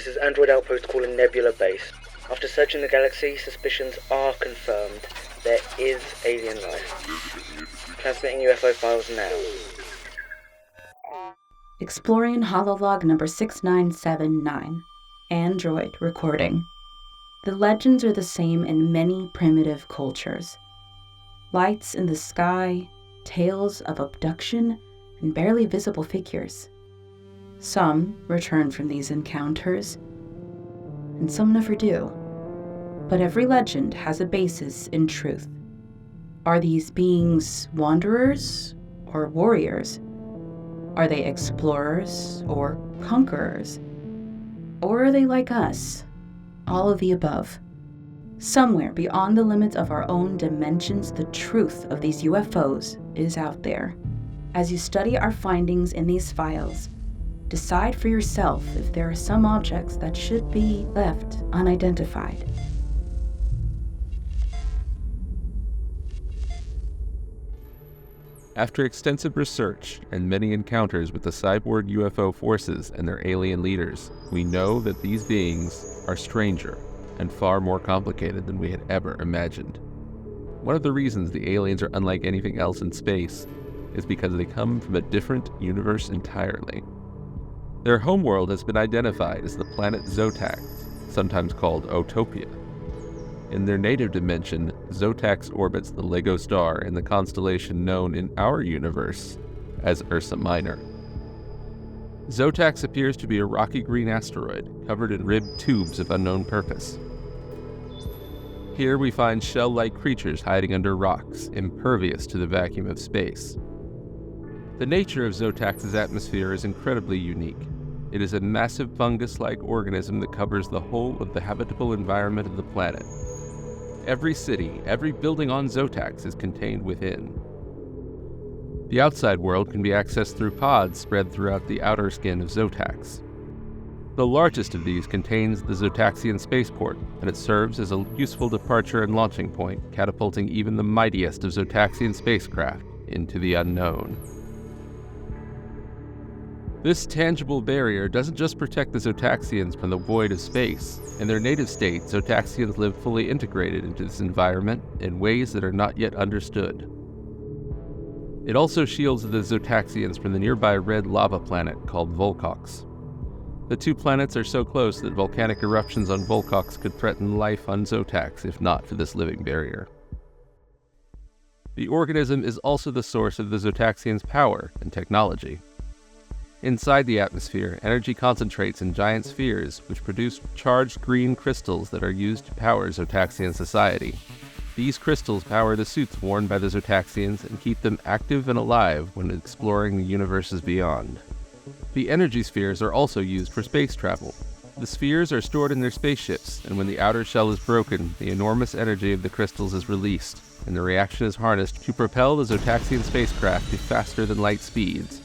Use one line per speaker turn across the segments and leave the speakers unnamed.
This is Android Outpost calling Nebula Base. After searching the galaxy, suspicions are confirmed. There is alien life. Transmitting UFO files now.
Exploring hololog number 6979. Android recording. The legends are the same in many primitive cultures. Lights in the sky, tales of abduction, and barely visible figures. Some return from these encounters, and some never do. But every legend has a basis in truth. Are these beings wanderers or warriors? Are they explorers or conquerors? Or are they like us? All of the above. Somewhere beyond the limits of our own dimensions, the truth of these UFOs is out there. As you study our findings in these files, decide for yourself if there are some objects that should be left unidentified.
After extensive research and many encounters with the cyborg UFO forces and their alien leaders, we know that these beings are stranger and far more complicated than we had ever imagined. One of the reasons the aliens are unlike anything else in space is because they come from a different universe entirely. Their homeworld has been identified as the planet Zotac, sometimes called Utopia. In their native dimension, Zotac orbits the LEGO star in the constellation known in our universe as Ursa Minor. Zotac appears to be a rocky green asteroid covered in ribbed tubes of unknown purpose. Here we find shell-like creatures hiding under rocks, impervious to the vacuum of space. The nature of Zotac's atmosphere is incredibly unique. It is a massive fungus-like organism that covers the whole of the habitable environment of the planet. Every city, every building on Zotac is contained within. The outside world can be accessed through pods spread throughout the outer skin of Zotac. The largest of these contains the Zotaxian spaceport, and it serves as a useful departure and launching point, catapulting even the mightiest of Zotaxian spacecraft into the unknown. This tangible barrier doesn't just protect the Zotaxians from the void of space. In their native state, Zotaxians live fully integrated into this environment in ways that are not yet understood. It also shields the Zotaxians from the nearby red lava planet called Volcox. The two planets are so close that volcanic eruptions on Volcox could threaten life on Zotac if not for this living barrier. The organism is also the source of the Zotaxians' power and technology. Inside the atmosphere, energy concentrates in giant spheres which produce charged green crystals that are used to power Zotaxian society. These crystals power the suits worn by the Zotaxians and keep them active and alive when exploring the universes beyond. The energy spheres are also used for space travel. The spheres are stored in their spaceships, and when the outer shell is broken, the enormous energy of the crystals is released, and the reaction is harnessed to propel the Zotaxian spacecraft to faster-than-light speeds.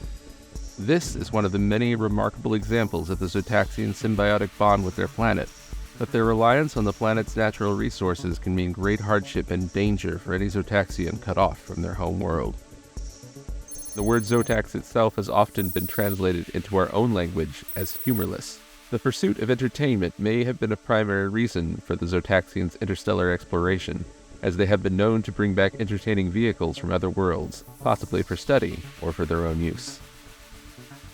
This is one of the many remarkable examples of the Zotaxian symbiotic bond with their planet, but their reliance on the planet's natural resources can mean great hardship and danger for any Zotaxian cut off from their home world. The word Zotac itself has often been translated into our own language as humorless. The pursuit of entertainment may have been a primary reason for the Zotaxians' interstellar exploration, as they have been known to bring back entertaining vehicles from other worlds, possibly for study or for their own use.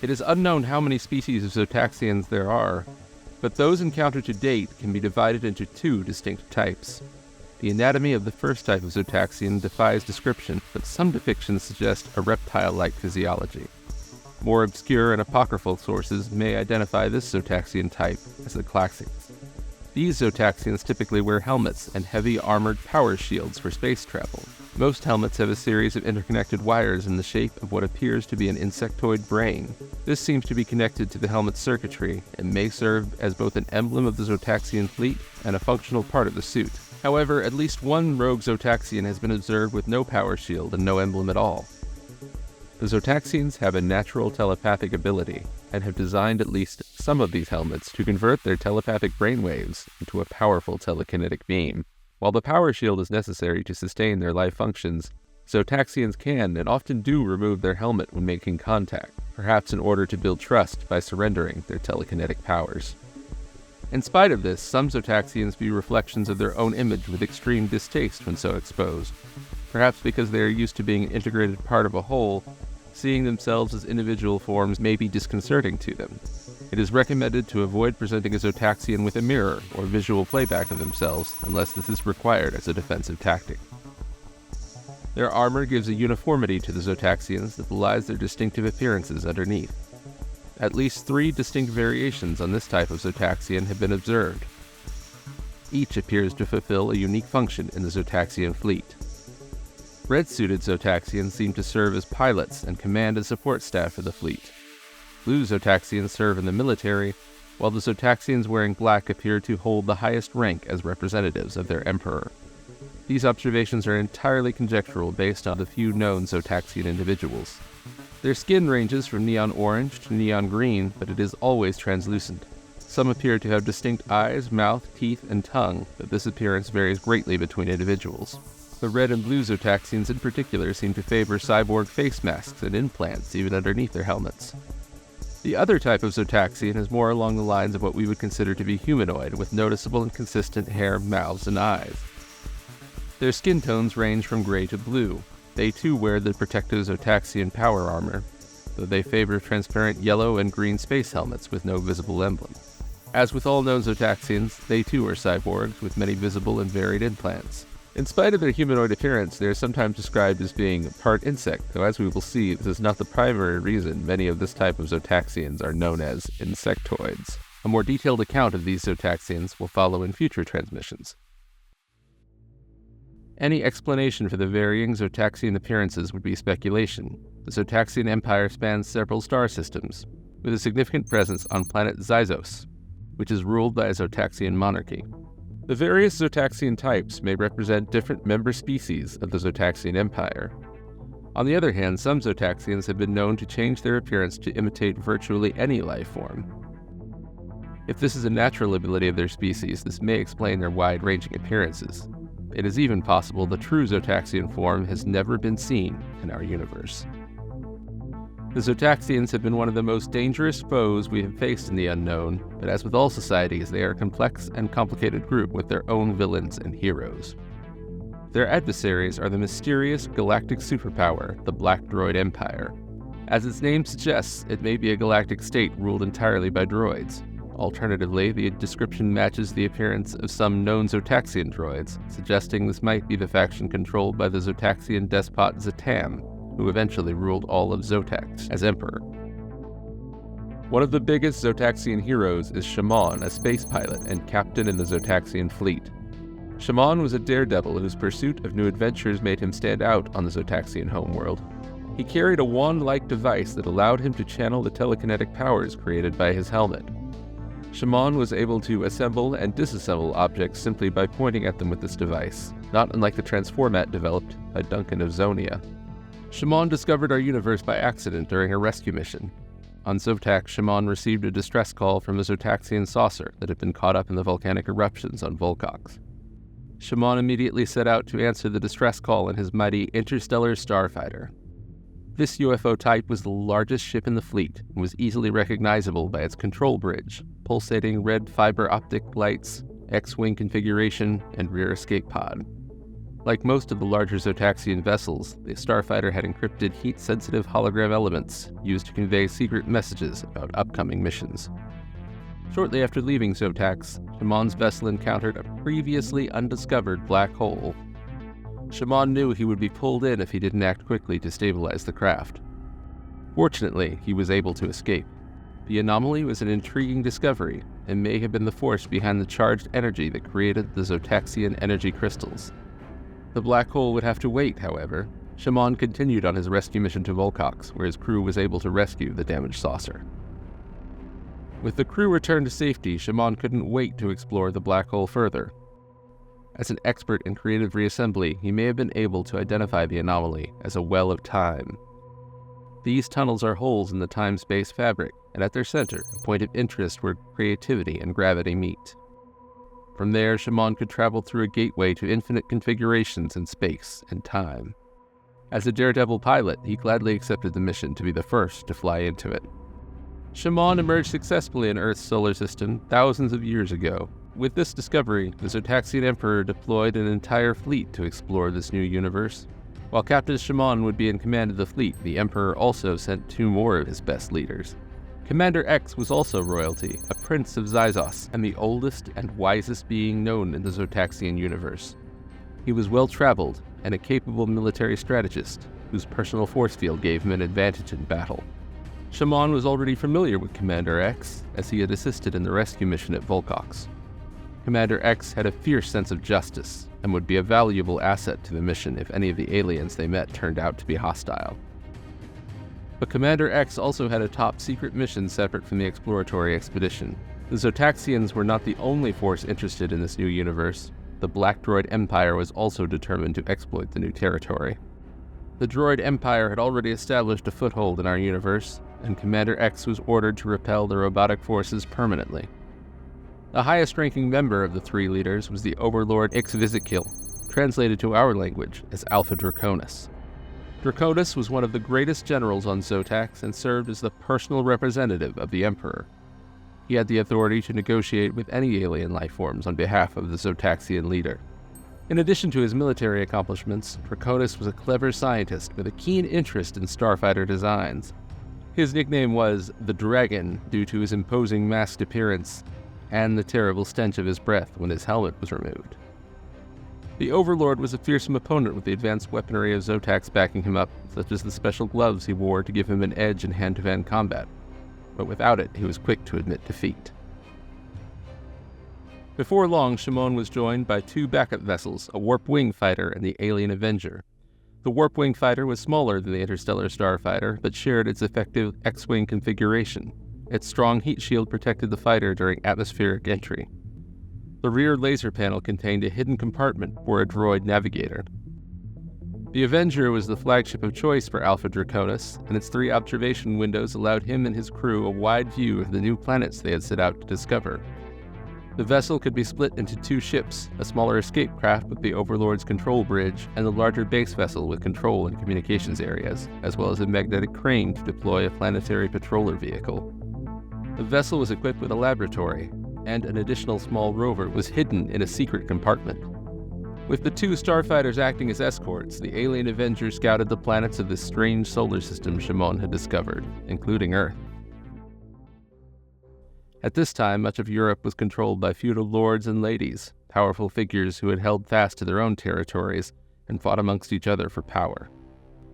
It is unknown how many species of Zotaxians there are, but those encountered to date can be divided into two distinct types. The anatomy of the first type of Zotaxian defies description, but some depictions suggest a reptile-like physiology. More obscure and apocryphal sources may identify this Zotaxian type as the Claxics. These Zotaxians typically wear helmets and heavy armored power shields for space travel. Most helmets have a series of interconnected wires in the shape of what appears to be an insectoid brain. This seems to be connected to the helmet's circuitry and may serve as both an emblem of the Zotaxian fleet and a functional part of the suit. However, at least one rogue Zotaxian has been observed with no power shield and no emblem at all. The Zotaxians have a natural telepathic ability, and have designed at least some of these helmets to convert their telepathic brainwaves into a powerful telekinetic beam. While the power shield is necessary to sustain their life functions, Zotaxians can and often do remove their helmet when making contact, perhaps in order to build trust by surrendering their telekinetic powers. In spite of this, some Zotaxians view reflections of their own image with extreme distaste when so exposed. Perhaps because they are used to being an integrated part of a whole, seeing themselves as individual forms may be disconcerting to them. It is recommended to avoid presenting a Zotaxian with a mirror or visual playback of themselves unless this is required as a defensive tactic. Their armor gives a uniformity to the Zotaxians that belies their distinctive appearances underneath. At least 3 distinct variations on this type of Zotaxian have been observed. Each appears to fulfill a unique function in the Zotaxian fleet. Red-suited Zotaxians seem to serve as pilots and command and support staff for the fleet. Blue Zotaxians serve in the military, while the Zotaxians wearing black appear to hold the highest rank as representatives of their emperor. These observations are entirely conjectural based on the few known Zotaxian individuals. Their skin ranges from neon orange to neon green, but it is always translucent. Some appear to have distinct eyes, mouth, teeth, and tongue, but this appearance varies greatly between individuals. The red and blue Zotaxians in particular seem to favor cyborg face masks and implants even underneath their helmets. The other type of Zotaxian is more along the lines of what we would consider to be humanoid, with noticeable and consistent hair, mouths, and eyes. Their skin tones range from gray to blue. They too wear the protective Zotaxian power armor, though they favor transparent yellow and green space helmets with no visible emblem. As with all known Zotaxians, they too are cyborgs with many visible and varied implants. In spite of their humanoid appearance, they are sometimes described as being part insect, though as we will see, this is not the primary reason many of this type of Zotaxians are known as insectoids. A more detailed account of these Zotaxians will follow in future transmissions. Any explanation for the varying Zotaxian appearances would be speculation. The Zotaxian Empire spans several star systems, with a significant presence on planet Zizos, which is ruled by a Zotaxian monarchy. The various Zotaxian types may represent different member species of the Zotaxian Empire. On the other hand, some Zotaxians have been known to change their appearance to imitate virtually any life form. If this is a natural ability of their species, this may explain their wide-ranging appearances. It is even possible the true Zotaxian form has never been seen in our universe. The Zotaxians have been one of the most dangerous foes we have faced in the unknown, but as with all societies, they are a complex and complicated group with their own villains and heroes. Their adversaries are the mysterious galactic superpower, the Black Droid Empire. As its name suggests, it may be a galactic state ruled entirely by droids. Alternatively, the description matches the appearance of some known Zotaxian droids, suggesting this might be the faction controlled by the Zotaxian despot Zatam, who eventually ruled all of Zotac as emperor. One of the biggest Zotaxian heroes is Chamon, a space pilot and captain in the Zotaxian fleet. Chamon was a daredevil whose pursuit of new adventures made him stand out on the Zotaxian homeworld. He carried a wand-like device that allowed him to channel the telekinetic powers created by his helmet. Chamon was able to assemble and disassemble objects simply by pointing at them with this device, not unlike the transformat developed by Duncan of Zonia. Chamon discovered our universe by accident during a rescue mission. On Zotac, Chamon received a distress call from a Zotaxian saucer that had been caught up in the volcanic eruptions on Volcox. Chamon immediately set out to answer the distress call in his mighty interstellar starfighter. This UFO type was the largest ship in the fleet and was easily recognizable by its control bridge, pulsating red fiber optic lights, X-wing configuration, and rear escape pod. Like most of the larger Zotaxian vessels, the starfighter had encrypted heat-sensitive hologram elements used to convey secret messages about upcoming missions. Shortly after leaving Zotac, Chamon's vessel encountered a previously undiscovered black hole. Chamon knew he would be pulled in if he didn't act quickly to stabilize the craft. Fortunately, he was able to escape. The anomaly was an intriguing discovery and may have been the force behind the charged energy that created the Zotaxian energy crystals. The black hole would have to wait, however. Chamon continued on his rescue mission to Volcox, where his crew was able to rescue the damaged saucer. With the crew returned to safety, Chamon couldn't wait to explore the black hole further. As an expert in creative reassembly, he may have been able to identify the anomaly as a well of time. These tunnels are holes in the time-space fabric, and at their center, a point of interest where creativity and gravity meet. From there, Chamon could travel through a gateway to infinite configurations in space and time. As a daredevil pilot, he gladly accepted the mission to be the first to fly into it. Chamon emerged successfully in Earth's solar system thousands of years ago. With this discovery, the Zotaxian Emperor deployed an entire fleet to explore this new universe. While Captain Chamon would be in command of the fleet, the Emperor also sent 2 more of his best leaders. Commander X was also royalty, a prince of Xyzos, and the oldest and wisest being known in the Zotaxian universe. He was well-traveled and a capable military strategist, whose personal force field gave him an advantage in battle. Shaman was already familiar with Commander X, as he had assisted in the rescue mission at Volcox. Commander X had a fierce sense of justice, and would be a valuable asset to the mission if any of the aliens they met turned out to be hostile. But Commander X also had a top-secret mission separate from the exploratory expedition. The Zotaxians were not the only force interested in this new universe. The Black Droid Empire was also determined to exploit the new territory. The Droid Empire had already established a foothold in our universe, and Commander X was ordered to repel the robotic forces permanently. The highest-ranking member of the 3 leaders was the Overlord Ixvizikil, translated to our language as Alpha Draconis. Draconis was one of the greatest generals on Zotac and served as the personal representative of the Emperor. He had the authority to negotiate with any alien life forms on behalf of the Zotaxian leader. In addition to his military accomplishments, Draconis was a clever scientist with a keen interest in starfighter designs. His nickname was the Dragon due to his imposing masked appearance and the terrible stench of his breath when his helmet was removed. The Overlord was a fearsome opponent with the advanced weaponry of Zotac backing him up, such as the special gloves he wore to give him an edge in hand-to-hand combat. But without it, he was quick to admit defeat. Before long, Chamon was joined by 2 backup vessels, a Warp Wing fighter and the Alien Avenger. The Warp Wing fighter was smaller than the Interstellar Starfighter, but shared its effective X-Wing configuration. Its strong heat shield protected the fighter during atmospheric entry. The rear laser panel contained a hidden compartment for a droid navigator. The Avenger was the flagship of choice for Alpha Draconis, and its 3 observation windows allowed him and his crew a wide view of the new planets they had set out to discover. The vessel could be split into 2 ships, a smaller escape craft with the Overlord's control bridge, and a larger base vessel with control and communications areas, as well as a magnetic crane to deploy a planetary patroller vehicle. The vessel was equipped with a laboratory, and an additional small rover was hidden in a secret compartment. With the 2 starfighters acting as escorts, the Alien Avenger scouted the planets of this strange solar system Chamon had discovered, including Earth. At this time, much of Europe was controlled by feudal lords and ladies, powerful figures who had held fast to their own territories and fought amongst each other for power.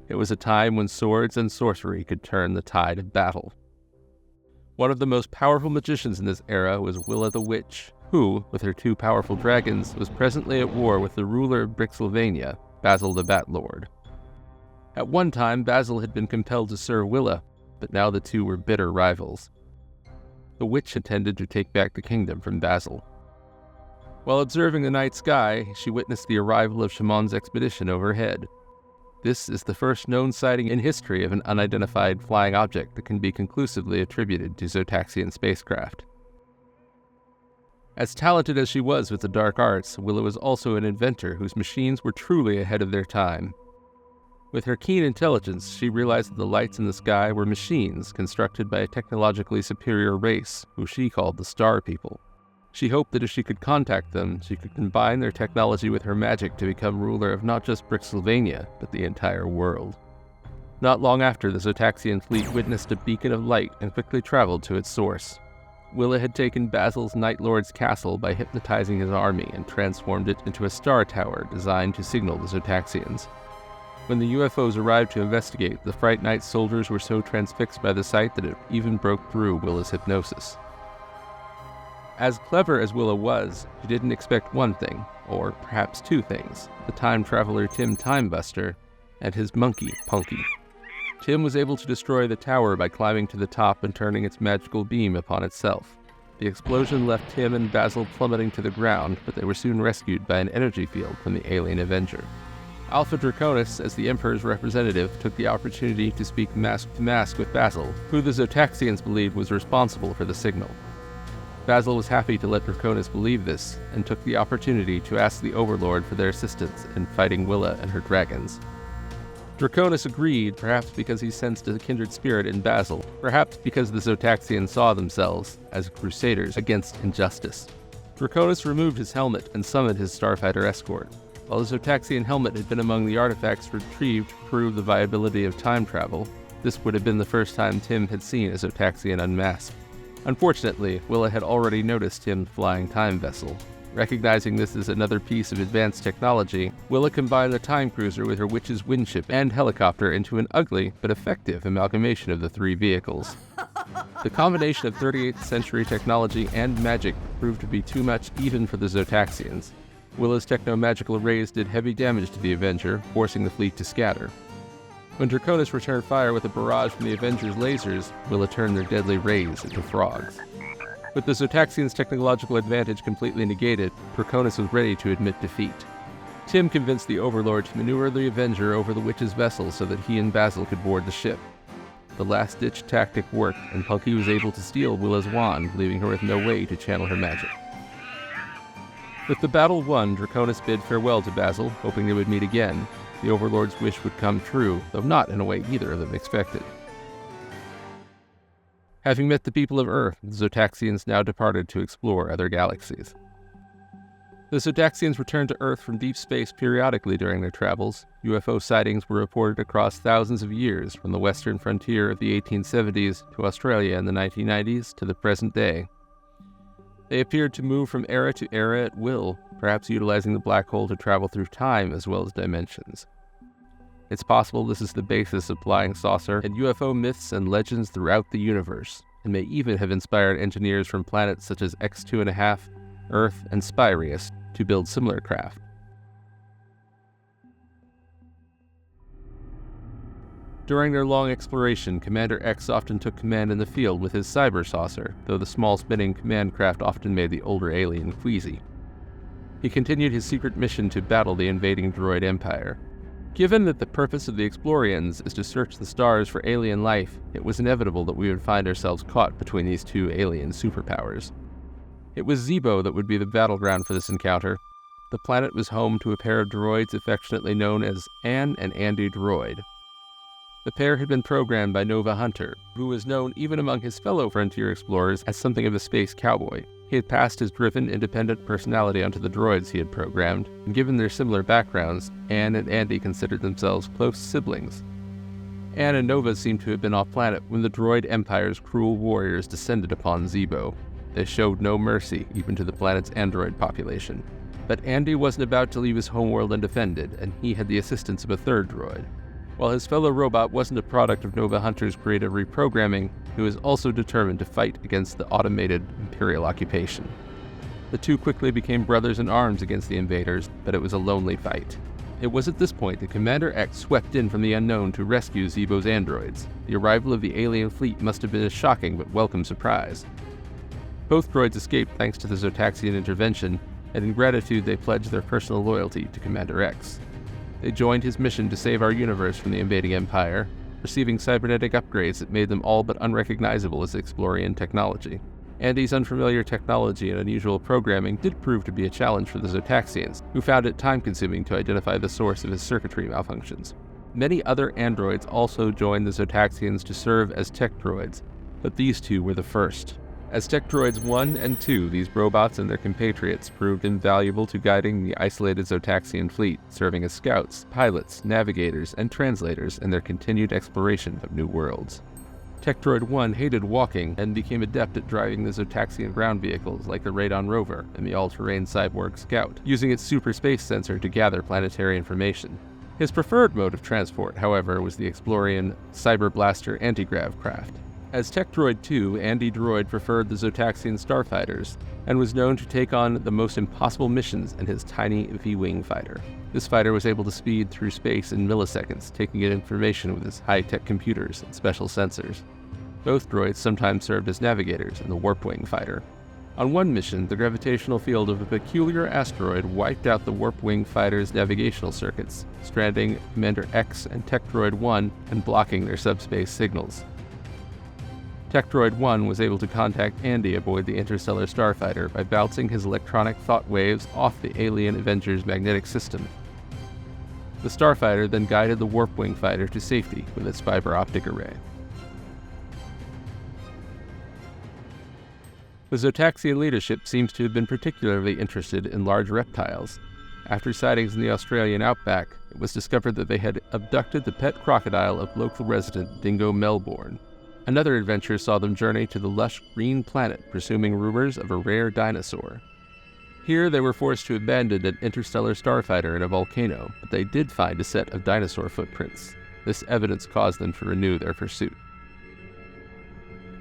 It was a time when swords and sorcery could turn the tide of battle. One of the most powerful magicians in this era was Willa the Witch, who, with her 2 powerful dragons, was presently at war with the ruler of Brixylvania, Basil the Batlord. At one time, Basil had been compelled to serve Willa, but now the 2 were bitter rivals. The witch intended to take back the kingdom from Basil. While observing the night sky, she witnessed the arrival of Chamon's expedition overhead. This is the first known sighting in history of an unidentified flying object that can be conclusively attributed to Zotaxian spacecraft. As talented as she was with the dark arts, Willa was also an inventor whose machines were truly ahead of their time. With her keen intelligence, she realized that the lights in the sky were machines constructed by a technologically superior race, who she called the Star People. She hoped that if she could contact them, she could combine their technology with her magic to become ruler of not just Brixylvania, but the entire world. Not long after, the Zotaxian fleet witnessed a beacon of light and quickly traveled to its source. Willa had taken Basil's Night Lord's castle by hypnotizing his army and transformed it into a star tower designed to signal the Zotaxians. When the UFOs arrived to investigate, the Fright Night soldiers were so transfixed by the sight that it even broke through Willa's hypnosis. As clever as Willa was, she didn't expect one thing, or perhaps 2 things: the time traveler Tim Timebuster and his monkey, Punky. Tim was able to destroy the tower by climbing to the top and turning its magical beam upon itself. The explosion left Tim and Basil plummeting to the ground, but they were soon rescued by an energy field from the Alien Avenger. Alpha Draconis, as the Emperor's representative, took the opportunity to speak mask-to-mask with Basil, who the Zotaxians believed was responsible for the signal. Basil was happy to let Draconis believe this, and took the opportunity to ask the Overlord for their assistance in fighting Willa and her dragons. Draconis agreed, perhaps because he sensed a kindred spirit in Basil, perhaps because the Zotaxians saw themselves as crusaders against injustice. Draconis removed his helmet and summoned his starfighter escort. While the Zotaxian helmet had been among the artifacts retrieved to prove the viability of time travel, this would have been the first time Tim had seen a Zotaxian unmasked. Unfortunately, Willa had already noticed Tim's flying time vessel. Recognizing this as another piece of advanced technology, Willa combined the time cruiser with her witch's windship and helicopter into an ugly but effective amalgamation of the three vehicles. The combination of 38th century technology and magic proved to be too much even for the Zotaxians. Willa's techno-magical rays did heavy damage to the Avenger, forcing the fleet to scatter. When Draconis returned fire with a barrage from the Avenger's lasers, Willa turned their deadly rays into frogs. With the Zotaxians' technological advantage completely negated, Draconis was ready to admit defeat. Tim convinced the Overlord to maneuver the Avenger over the Witch's vessel so that he and Basil could board the ship. The last-ditch tactic worked, and Punky was able to steal Willa's wand, leaving her with no way to channel her magic. With the battle won, Draconis bid farewell to Basil, hoping they would meet again. The Overlord's wish would come true, though not in a way either of them expected. Having met the people of Earth, the Zotaxians now departed to explore other galaxies. The Zotaxians returned to Earth from deep space periodically during their travels. UFO sightings were reported across thousands of years, from the western frontier of the 1870s to Australia in the 1990s to the present day. They appeared to move from era to era at will, perhaps utilizing the black hole to travel through time as well as dimensions. It's possible this is the basis of flying saucer and UFO myths and legends throughout the universe, and may even have inspired engineers from planets such as X2.5, Earth, and Spirius to build similar craft. During their long exploration, Commander X often took command in the field with his cyber saucer, though the small spinning command craft often made the older alien queasy. He continued his secret mission to battle the invading droid empire. Given that the purpose of the Explorians is to search the stars for alien life, it was inevitable that we would find ourselves caught between these two alien superpowers. It was Zebo that would be the battleground for this encounter. The planet was home to a pair of droids affectionately known as Anne and Andy Droid. The pair had been programmed by Nova Hunter, who was known even among his fellow frontier explorers as something of a space cowboy. He had passed his driven, independent personality onto the droids he had programmed, and given their similar backgrounds, Anne and Andy considered themselves close siblings. Anne and Nova seemed to have been off-planet when the droid empire's cruel warriors descended upon Zebo. They showed no mercy, even to the planet's android population. But Andy wasn't about to leave his homeworld undefended, and he had the assistance of a third droid. While his fellow robot wasn't a product of Nova Hunter's creative reprogramming, he was also determined to fight against the automated Imperial occupation. The two quickly became brothers in arms against the invaders, but it was a lonely fight. It was at this point that Commander X swept in from the unknown to rescue Zebo's androids. The arrival of the alien fleet must have been a shocking but welcome surprise. Both droids escaped thanks to the Zotaxian intervention, and in gratitude they pledged their personal loyalty to Commander X. They joined his mission to save our universe from the invading empire, receiving cybernetic upgrades that made them all but unrecognizable as Explorian technology. Andy's unfamiliar technology and unusual programming did prove to be a challenge for the Zotaxians, who found it time-consuming to identify the source of his circuitry malfunctions. Many other androids also joined the Zotaxians to serve as tech droids, but these two were the first. As Tech Droids 1 and 2, these robots and their compatriots proved invaluable to guiding the isolated Zotaxian fleet, serving as scouts, pilots, navigators, and translators in their continued exploration of new worlds. Tech Droid 1 hated walking and became adept at driving the Zotaxian ground vehicles like the Radon Rover and the all-terrain cyborg Scout, using its super space sensor to gather planetary information. His preferred mode of transport, however, was the Explorian Cyber Blaster anti-grav craft. As Tech Droid 2, Andy Droid preferred the Zotaxian starfighters, and was known to take on the most impossible missions in his tiny V-wing fighter. This fighter was able to speed through space in milliseconds, taking in information with his high-tech computers and special sensors. Both droids sometimes served as navigators in the Warp-wing fighter. On one mission, the gravitational field of a peculiar asteroid wiped out the Warp-wing fighter's navigational circuits, stranding Commander X and Tech Droid 1 and blocking their subspace signals. Tech Droid 1 was able to contact Andy aboard the interstellar starfighter by bouncing his electronic thought waves off the alien Avenger's magnetic system. The starfighter then guided the warp-wing fighter to safety with its fiber optic array. The Zotaxian leadership seems to have been particularly interested in large reptiles. After sightings in the Australian outback, it was discovered that they had abducted the pet crocodile of local resident Dingo Melbourne. Another adventure saw them journey to the lush green planet, pursuing rumors of a rare dinosaur. Here they were forced to abandon an interstellar starfighter in a volcano, but they did find a set of dinosaur footprints. This evidence caused them to renew their pursuit.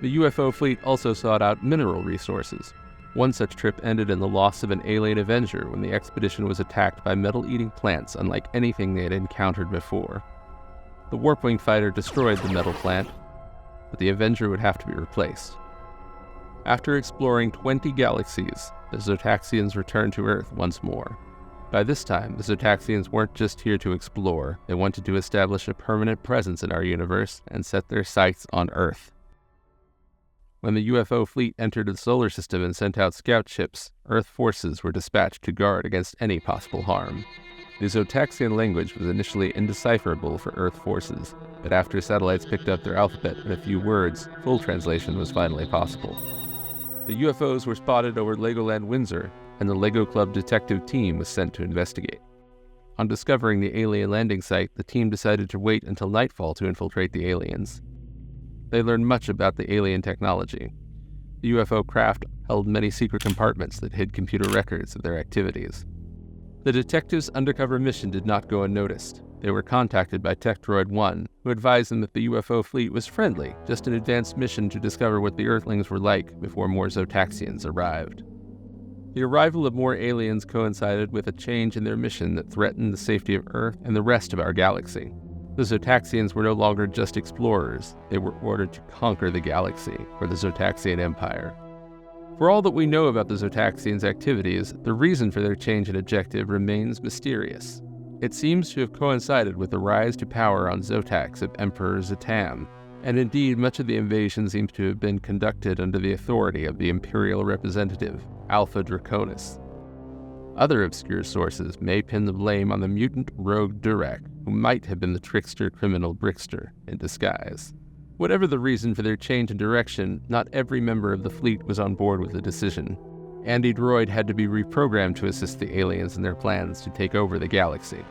The UFO fleet also sought out mineral resources. One such trip ended in the loss of an alien Avenger when the expedition was attacked by metal-eating plants unlike anything they had encountered before. The warp-wing fighter destroyed the metal plant, but the Avenger would have to be replaced. After exploring 20 galaxies, the Zotaxians returned to Earth once more. By this time, the Zotaxians weren't just here to explore, they wanted to establish a permanent presence in our universe and set their sights on Earth. When the UFO fleet entered the solar system and sent out scout ships, Earth forces were dispatched to guard against any possible harm. The Zotaxian language was initially indecipherable for Earth forces, but after satellites picked up their alphabet and a few words, full translation was finally possible. The UFOs were spotted over Legoland Windsor, and the Lego Club detective team was sent to investigate. On discovering the alien landing site, the team decided to wait until nightfall to infiltrate the aliens. They learned much about the alien technology. The UFO craft held many secret compartments that hid computer records of their activities. The detectives' undercover mission did not go unnoticed. They were contacted by Tech Droid 1, who advised them that the UFO fleet was friendly, just an advanced mission to discover what the Earthlings were like before more Zotaxians arrived. The arrival of more aliens coincided with a change in their mission that threatened the safety of Earth and the rest of our galaxy. The Zotaxians were no longer just explorers, they were ordered to conquer the galaxy, or the Zotaxian Empire. For all that we know about the Zotaxians' activities, the reason for their change in objective remains mysterious. It seems to have coincided with the rise to power on Zotac of Emperor Zatam, and indeed much of the invasion seems to have been conducted under the authority of the Imperial representative, Alpha Draconis. Other obscure sources may pin the blame on the mutant rogue Durac, who might have been the trickster criminal Brickster in disguise. Whatever the reason for their change in direction, not every member of the fleet was on board with the decision. Andy Droid had to be reprogrammed to assist the aliens in their plans to take over the galaxy.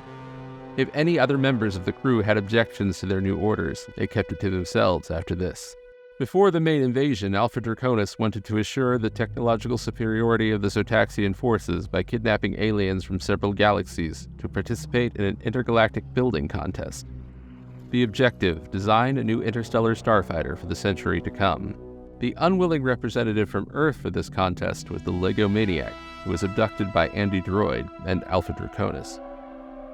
If any other members of the crew had objections to their new orders, they kept it to themselves after this. Before the main invasion, Alpha Draconis wanted to assure the technological superiority of the Zotaxian forces by kidnapping aliens from several galaxies to participate in an intergalactic building contest. The objective: design a new interstellar starfighter for the century to come. The unwilling representative from Earth for this contest was the Lego Maniac, who was abducted by Andy Droid and Alpha Draconis.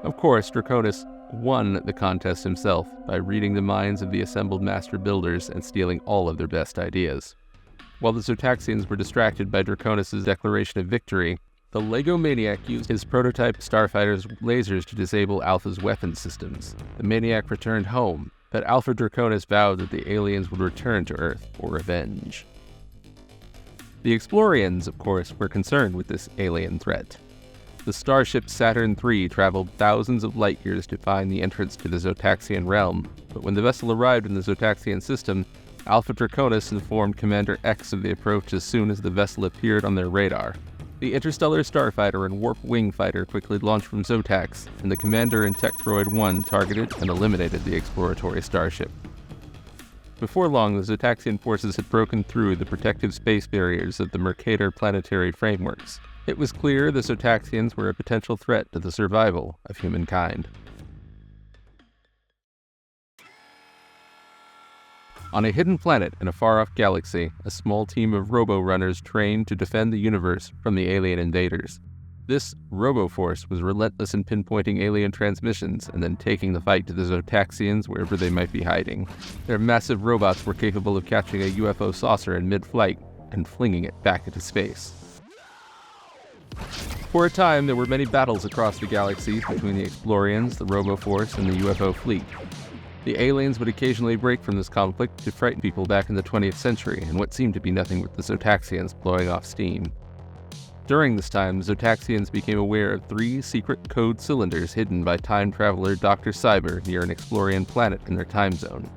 Of course, Draconis won the contest himself by reading the minds of the assembled master builders and stealing all of their best ideas. While the Zotaxians were distracted by Draconis' declaration of victory, the Lego Maniac used his prototype starfighter's lasers to disable Alpha's weapon systems. The Maniac returned home, but Alpha Draconis vowed that the aliens would return to Earth for revenge. The Explorians, of course, were concerned with this alien threat. The starship Saturn III traveled thousands of light years to find the entrance to the Zotaxian realm, but when the vessel arrived in the Zotaxian system, Alpha Draconis informed Commander X of the approach as soon as the vessel appeared on their radar. The interstellar starfighter and warp-wing fighter quickly launched from Zotac, and the commander and Tech Droid 1 targeted and eliminated the exploratory starship. Before long, the Zotaxian forces had broken through the protective space barriers of the Mercator planetary frameworks. It was clear the Zotaxians were a potential threat to the survival of humankind. On a hidden planet in a far-off galaxy, a small team of robo-runners trained to defend the universe from the alien invaders. This robo-force was relentless in pinpointing alien transmissions and then taking the fight to the Zotaxians wherever they might be hiding. Their massive robots were capable of catching a UFO saucer in mid-flight and flinging it back into space. For a time, there were many battles across the galaxy between the Explorians, the robo-force, and the UFO fleet. The aliens would occasionally break from this conflict to frighten people back in the 20th century in what seemed to be nothing but the Zotaxians blowing off steam. During this time, Zotaxians became aware of 3 secret code cylinders hidden by time traveler Dr. Cyber near an Explorian planet in their time zone.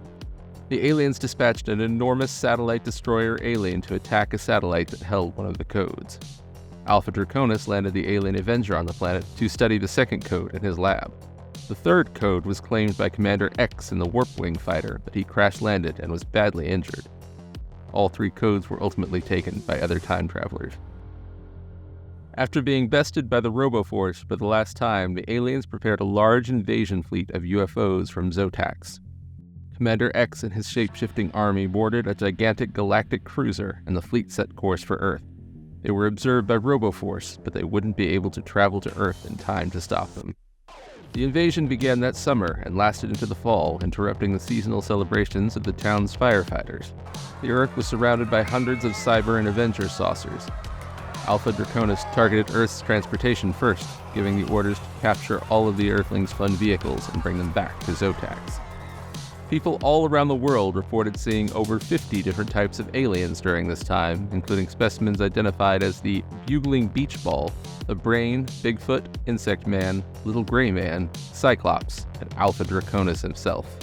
The aliens dispatched an enormous satellite destroyer alien to attack a satellite that held one of the codes. Alpha Draconis landed the alien Avenger on the planet to study the second code in his lab. The third code was claimed by Commander X in the Warp-Wing fighter, but he crash-landed and was badly injured. All 3 codes were ultimately taken by other time travelers. After being bested by the Roboforce for the last time, the aliens prepared a large invasion fleet of UFOs from Zotacs. Commander X and his shape-shifting army boarded a gigantic galactic cruiser, and the fleet set course for Earth. They were observed by Roboforce, but they wouldn't be able to travel to Earth in time to stop them. The invasion began that summer and lasted into the fall, interrupting the seasonal celebrations of the town's firefighters. The Earth was surrounded by hundreds of Cyber and Avenger saucers. Alpha Draconis targeted Earth's transportation first, giving the orders to capture all of the Earthlings' fun vehicles and bring them back to Zotacs. People all around the world reported seeing over 50 different types of aliens during this time, including specimens identified as the Bugling Beach Ball, the Brain, Bigfoot, Insect Man, Little Gray Man, Cyclops, and Alpha Draconis himself.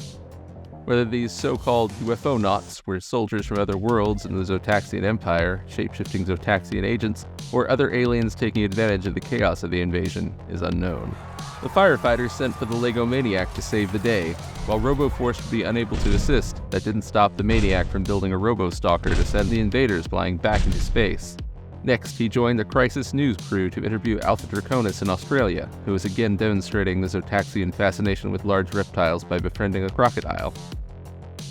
Whether these so-called UFO-nauts were soldiers from other worlds in the Zotaxian Empire, shape-shifting Zotaxian agents, or other aliens taking advantage of the chaos of the invasion is unknown. The firefighters sent for the Lego Maniac to save the day. While Roboforce would be unable to assist, that didn't stop the Maniac from building a Robo-Stalker to send the invaders flying back into space. Next, he joined the Crisis News crew to interview Alpha Draconis in Australia, who was again demonstrating the Zotaxian fascination with large reptiles by befriending a crocodile.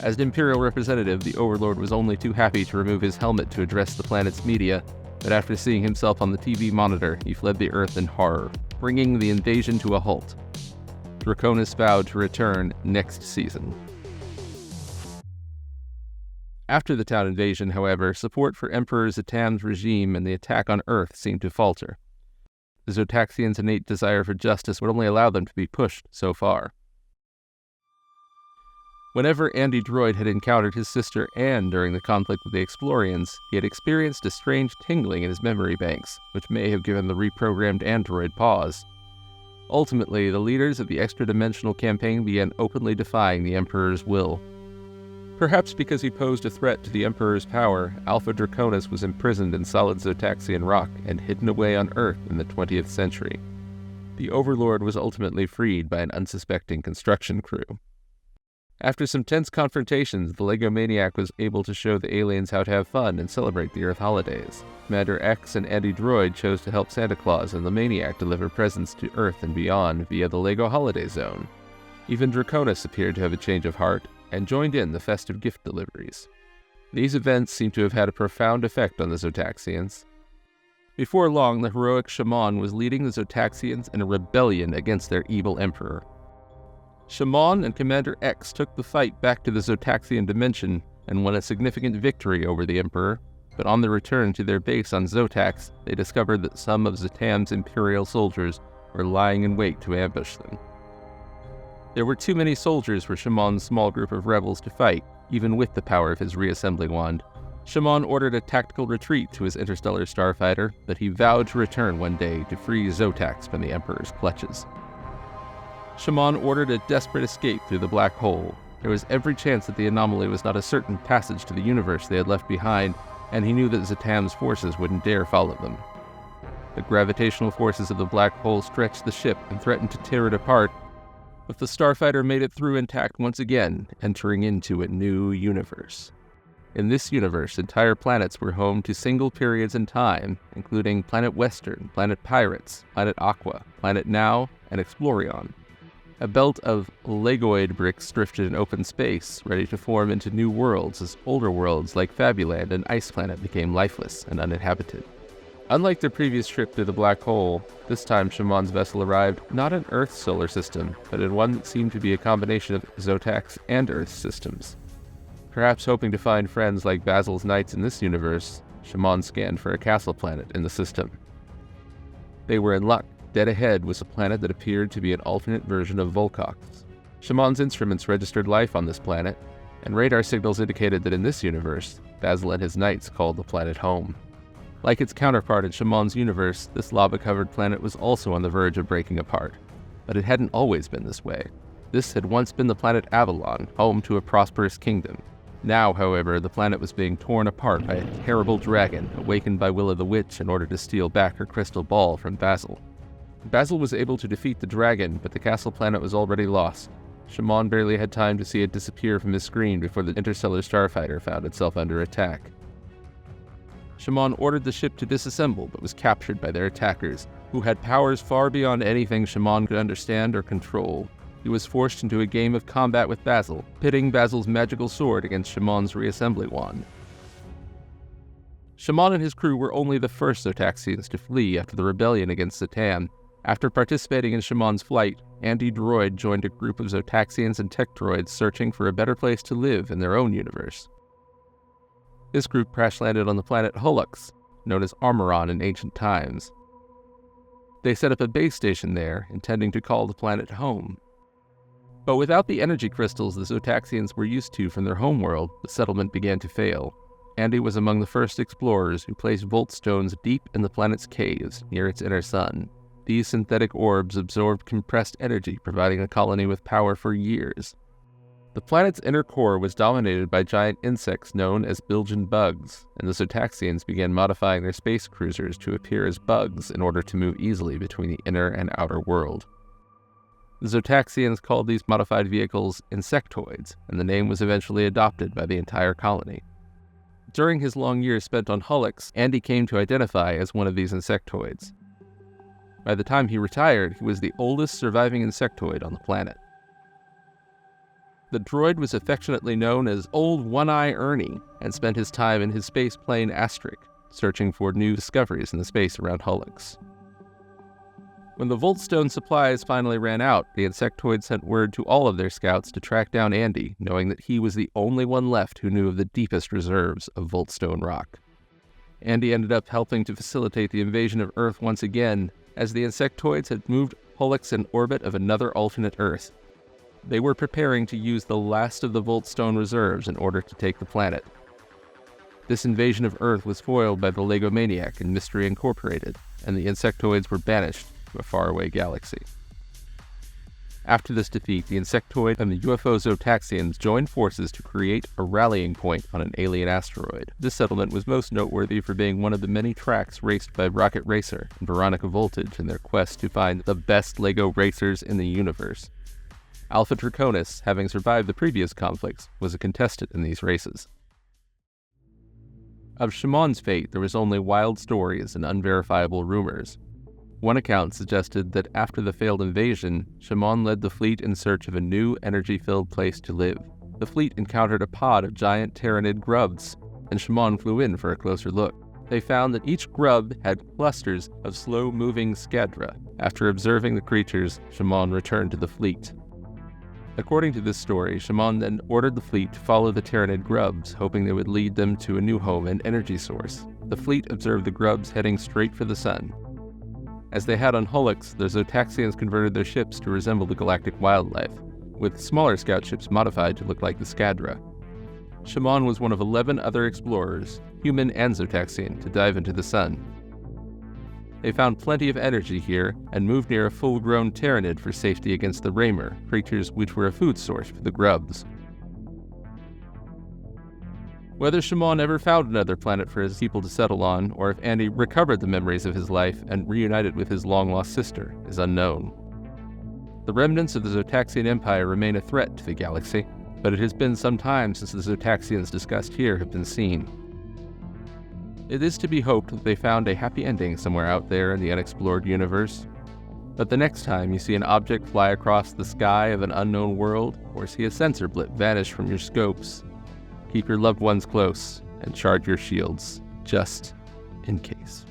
As an Imperial representative, the Overlord was only too happy to remove his helmet to address the planet's media, but after seeing himself on the TV monitor, he fled the Earth in horror, bringing the invasion to a halt. Draconis vowed to return next season. After the town invasion, however, support for Emperor Zatam's regime and the attack on Earth seemed to falter. The Zotaxians' innate desire for justice would only allow them to be pushed so far. Whenever Andy Droid had encountered his sister Anne during the conflict with the Explorians, he had experienced a strange tingling in his memory banks, which may have given the reprogrammed android pause. Ultimately, the leaders of the extra-dimensional campaign began openly defying the Emperor's will. Perhaps because he posed a threat to the Emperor's power, Alpha Draconis was imprisoned in solid Zotaxian rock and hidden away on Earth in the 20th century. The Overlord was ultimately freed by an unsuspecting construction crew. After some tense confrontations, the Lego Maniac was able to show the aliens how to have fun and celebrate the Earth holidays. Commander X and Andy Droid chose to help Santa Claus and the Maniac deliver presents to Earth and beyond via the Lego Holiday Zone. Even Draconis appeared to have a change of heart and joined in the festive gift deliveries. These events seem to have had a profound effect on the Zotaxians. Before long, the heroic Chamon was leading the Zotaxians in a rebellion against their evil emperor. Chamon and Commander X took the fight back to the Zotaxian dimension and won a significant victory over the Emperor, but on their return to their base on Zotacs, they discovered that some of Zatam's Imperial soldiers were lying in wait to ambush them. There were too many soldiers for Chamon's small group of rebels to fight, even with the power of his reassembly wand. Chamon ordered a tactical retreat to his interstellar starfighter, but he vowed to return one day to free Zotacs from the Emperor's clutches. Chamon ordered a desperate escape through the black hole. There was every chance that the anomaly was not a certain passage to the universe they had left behind, and he knew that Zatam's forces wouldn't dare follow them. The gravitational forces of the black hole stretched the ship and threatened to tear it apart, but the starfighter made it through intact once again, entering into a new universe. In this universe, entire planets were home to single periods in time, including Planet Western, Planet Pirates, Planet Aqua, Planet Now, and Explorion. A belt of Legoid bricks drifted in open space, ready to form into new worlds as older worlds like Fabuland and Ice Planet became lifeless and uninhabited. Unlike their previous trip to the black hole, this time Chamon's vessel arrived not in Earth's solar system, but in one that seemed to be a combination of Zotac's and Earth's systems. Perhaps hoping to find friends like Basil's Knights in this universe, Chamon scanned for a castle planet in the system. They were in luck. Dead ahead was a planet that appeared to be an alternate version of Volcox. Chamon's instruments registered life on this planet, and radar signals indicated that in this universe, Basil and his knights called the planet home. Like its counterpart in Chamon's universe, this lava-covered planet was also on the verge of breaking apart. But it hadn't always been this way. This had once been the planet Avalon, home to a prosperous kingdom. Now, however, the planet was being torn apart by a terrible dragon, awakened by Willa the Witch in order to steal back her crystal ball from Basil. Basil was able to defeat the dragon, but the castle planet was already lost. Chamon barely had time to see it disappear from his screen before the interstellar starfighter found itself under attack. Chamon ordered the ship to disassemble, but was captured by their attackers, who had powers far beyond anything Chamon could understand or control. He was forced into a game of combat with Basil, pitting Basil's magical sword against Chamon's reassembly wand. Chamon and his crew were only the first Zotaxians to flee after the rebellion against Satan. After participating in Chamon's flight, Andy Droid joined a group of Zotaxians and tech droids searching for a better place to live in their own universe. This group crash-landed on the planet Hullock, known as Armoron in ancient times. They set up a base station there, intending to call the planet home. But without the energy crystals the Zotaxians were used to from their homeworld, the settlement began to fail. Andy was among the first explorers who placed volt stones deep in the planet's caves, near its inner sun. These synthetic orbs absorbed compressed energy, providing a colony with power for years. The planet's inner core was dominated by giant insects known as bilgin bugs, and the Zotaxians began modifying their space cruisers to appear as bugs in order to move easily between the inner and outer world. The Zotaxians called these modified vehicles insectoids, and the name was eventually adopted by the entire colony. During his long years spent on Hullock, Andy came to identify as one of these insectoids. By the time he retired, he was the oldest surviving insectoid on the planet. The droid was affectionately known as Old One-Eye Ernie, and spent his time in his space plane Astric, searching for new discoveries in the space around Hullock. When the Voltstone supplies finally ran out, the insectoid sent word to all of their scouts to track down Andy, knowing that he was the only one left who knew of the deepest reserves of Voltstone rock. Andy ended up helping to facilitate the invasion of Earth once again, as the insectoids had moved Hullock in orbit of another alternate Earth. They were preparing to use the last of the Voltstone reserves in order to take the planet. This invasion of Earth was foiled by the Legomaniac and Mystery Incorporated, and the insectoids were banished to a faraway galaxy. After this defeat, the insectoid and the UFO Zotaxians joined forces to create a rallying point on an alien asteroid. This settlement was most noteworthy for being one of the many tracks raced by Rocket Racer and Veronica Voltage in their quest to find the best LEGO racers in the universe. Alpha Draconis, having survived the previous conflicts, was a contestant in these races. Of Chamon's fate, there was only wild stories and unverifiable rumors. One account suggested that after the failed invasion, Chamon led the fleet in search of a new, energy-filled place to live. The fleet encountered a pod of giant Terranid grubs, and Chamon flew in for a closer look. They found that each grub had clusters of slow-moving scadra. After observing the creatures, Chamon returned to the fleet. According to this story, Chamon then ordered the fleet to follow the Terranid grubs, hoping they would lead them to a new home and energy source. The fleet observed the grubs heading straight for the sun. As they had on Hullock, the Zotaxians converted their ships to resemble the galactic wildlife, with smaller scout ships modified to look like the Scadra. Chamon was one of 11 other explorers, human and Zotaxian, to dive into the sun. They found plenty of energy here, and moved near a full-grown Terranid for safety against the Raymer, creatures which were a food source for the grubs. Whether Chamon ever found another planet for his people to settle on, or if Andy recovered the memories of his life and reunited with his long-lost sister, is unknown. The remnants of the Zotaxian Empire remain a threat to the galaxy, but it has been some time since the Zotaxians discussed here have been seen. It is to be hoped that they found a happy ending somewhere out there in the unexplored universe. But the next time you see an object fly across the sky of an unknown world, or see a sensor blip vanish from your scopes, keep your loved ones close and charge your shields, just in case.